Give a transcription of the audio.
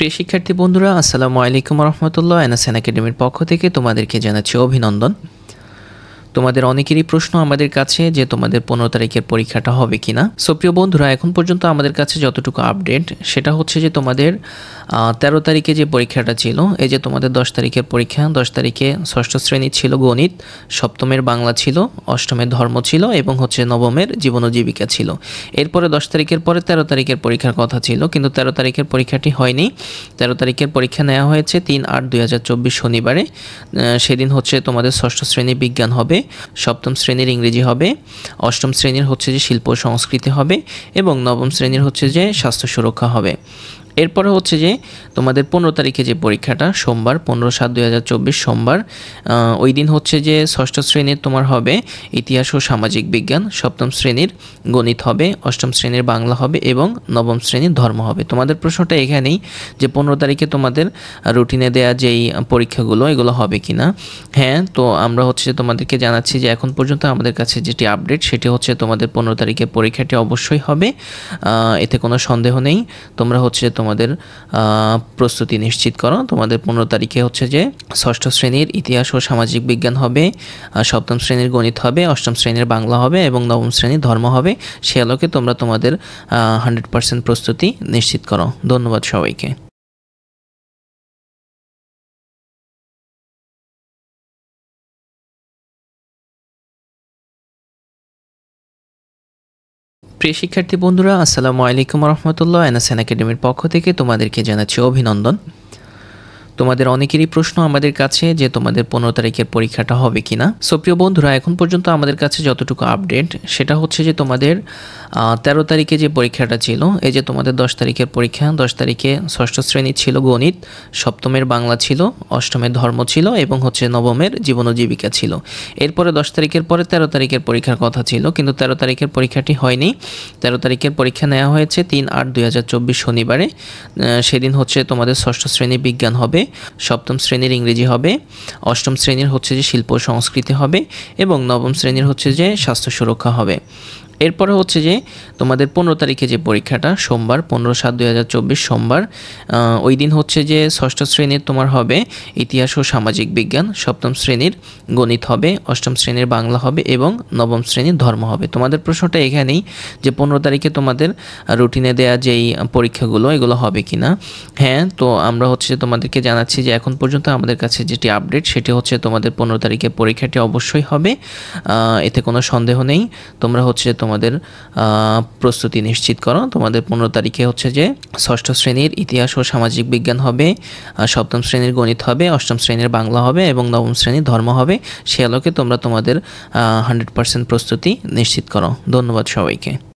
প্রিয় শিক্ষার্থী বন্ধুরা, আসসালামু আলাইকুম রহমতুল্লাহ। এনএসএন একাডেমির পক্ষ থেকে তোমাদেরকে জানাচ্ছি অভিনন্দন। তোমাদের অনেকেরই প্রশ্ন আমাদের কাছে যে তোমাদের 15 তারিখের পরীক্ষাটা হবে কিনা। সো প্রিয় বন্ধুরা, এখন পর্যন্ত আমাদের কাছে যতটুকু আপডেট সেটা হচ্ছে যে তোমাদের 13 তারিখে যে পরীক্ষাটা ছিল, এই যে তোমাদের 10 তারিখের পরীক্ষা, 10 তারিখে ষষ্ঠ শ্রেণী ছিল গণিত, সপ্তমের বাংলা ছিল, অষ্টমের ধর্ম ছিল এবং নবমের জীবন ও জীবিকা ছিল। এরপরে 10 তারিখের পরে 13 তারিখের পরীক্ষার কথা ছিল, কিন্তু 13 তারিখের পরীক্ষাটি হয়নি। 13 তারিখের পরীক্ষা নেওয়া হয়েছে 3/8/2024 শনিবারে। সেদিন হচ্ছে তোমাদের ষষ্ঠ শ্রেণী বিজ্ঞান হবে, সপ্তম শ্রেণীর ইংরেজি হবে, অষ্টম শ্রেণীর হচ্ছে যে শিল্প সংস্কৃতি হবে এবং নবম শ্রেণীর হচ্ছে যে স্বাস্থ্য সুরক্ষা হবে। এরপরে হচ্ছে যে তোমাদের 15 তারিখে যে পরীক্ষাটা সোমবার 15/7/2024 সোমবার, ওই দিন হচ্ছে যে ষষ্ঠ শ্রেণীর তোমার হবে ইতিহাস ও সামাজিক বিজ্ঞান, সপ্তম শ্রেণীর গণিত হবে, অষ্টম শ্রেণীর বাংলা হবে এবং নবম শ্রেণীর ধর্ম হবে। তোমাদের প্রশ্নটা এখানেই যে 15 তারিখে তোমাদের রুটিনে দেয়া যেই পরীক্ষাগুলো এগুলো হবে কি না। হ্যাঁ, তো আমরা হচ্ছে তোমাদেরকে জানাচ্ছি যে এখন পর্যন্ত আমাদের কাছে যেটি আপডেট সেটি হচ্ছে তোমাদের 15 তারিখের পরীক্ষাটি অবশ্যই হবে, এতে কোনো সন্দেহ নেই। তোমরা হচ্ছে তোমাদের প্রস্তুতি নিশ্চিত করো। তোমাদের 15 তারিখে হচ্ছে যে ষষ্ঠ শ্রেণীর ইতিহাস ও সামাজিক বিজ্ঞান হবে, সপ্তম শ্রেণীর গণিত হবে, অষ্টম শ্রেণীর বাংলা হবে এবং নবম শ্রেণীর ধর্ম হবে। সে আলোকে তোমরা তোমাদের 100% প্রস্তুতি নিশ্চিত করো। ধন্যবাদ সবাইকে। প্রিয় শিক্ষার্থী বন্ধুরা, আসসালামু আলাইকুম রহমতুল্লাহ। এনএসএন একাডেমির পক্ষ থেকে তোমাদেরকে জানাচ্ছি অভিনন্দন। তোমাদের অনেকেরই প্রশ্ন আমাদের কাছে যে তোমাদের 15 তারিখের পরীক্ষাটা হবে কিনা। সো প্রিয় বন্ধুরা, এখন পর্যন্ত আমাদের কাছে যতটুকু আপডেট সেটা হচ্ছে যে তোমাদের 13 তারিখে যে পরীক্ষাটা ছিল, এই যে তোমাদের 10 তারিখের পরীক্ষা, 10 তারিখে ষষ্ঠ শ্রেণী ছিল গণিত, সপ্তমের বাংলা ছিল, অষ্টমের ধর্ম ছিল এবং নবমের জীবন ও জীবিকা ছিল। এরপরে 10 তারিখের পরে 13 তারিখের পরীক্ষার কথা ছিল, কিন্তু 13 তারিখের পরীক্ষাটি হয়নি। 13 তারিখের পরীক্ষা নেওয়া হয়েছে 3/8/2024 শনিবারে। সেদিন হচ্ছে তোমাদের ষষ্ঠ শ্রেণী বিজ্ঞান হবে, সপ্তম শ্রেণীর ইংরেজি হবে, অষ্টম শ্রেণীর হচ্ছে যে শিল্প সংস্কৃতি হবে এবং নবম শ্রেণীর হচ্ছে যে স্বাস্থ্য সুরক্ষা হবে। এরপরে হচ্ছে যে তোমাদের 15 তারিখে যে পরীক্ষাটা সোমবার 15/7/2024 সোমবার, ওই দিন হচ্ছে যে ষষ্ঠ শ্রেণীর তোমার হবে ইতিহাস ও সামাজিক বিজ্ঞান, সপ্তম শ্রেণীর গণিত হবে, অষ্টম শ্রেণীর বাংলা হবে এবং নবম শ্রেণীর ধর্ম হবে। তোমাদের প্রশ্নটা এখানেই যে 15 তারিখে তোমাদের রুটিনে দেয়া যেই পরীক্ষাগুলো এগুলো হবে কি না। হ্যাঁ, তো আমরা হচ্ছে তোমাদেরকে জানাচ্ছি যে এখন পর্যন্ত আমাদের কাছে যেটি আপডেট সেটি হচ্ছে তোমাদের 15 তারিখের পরীক্ষাটি অবশ্যই হবে, এতে কোনো সন্দেহ নেই। তোমরা হচ্ছে তোমাদের প্রস্তুতি নিশ্চিত করো। তোমাদের 15 তারিখে হচ্ছে যে ষষ্ঠ শ্রেণীর ইতিহাস ও সামাজিক বিজ্ঞান হবে, সপ্তম শ্রেণীর গণিত হবে, অষ্টম শ্রেণীর বাংলা হবে এবং নবম শ্রেণীর ধর্ম হবে। সে আলোকে তোমরা তোমাদের 100% প্রস্তুতি নিশ্চিত করো। ধন্যবাদ সবাইকে।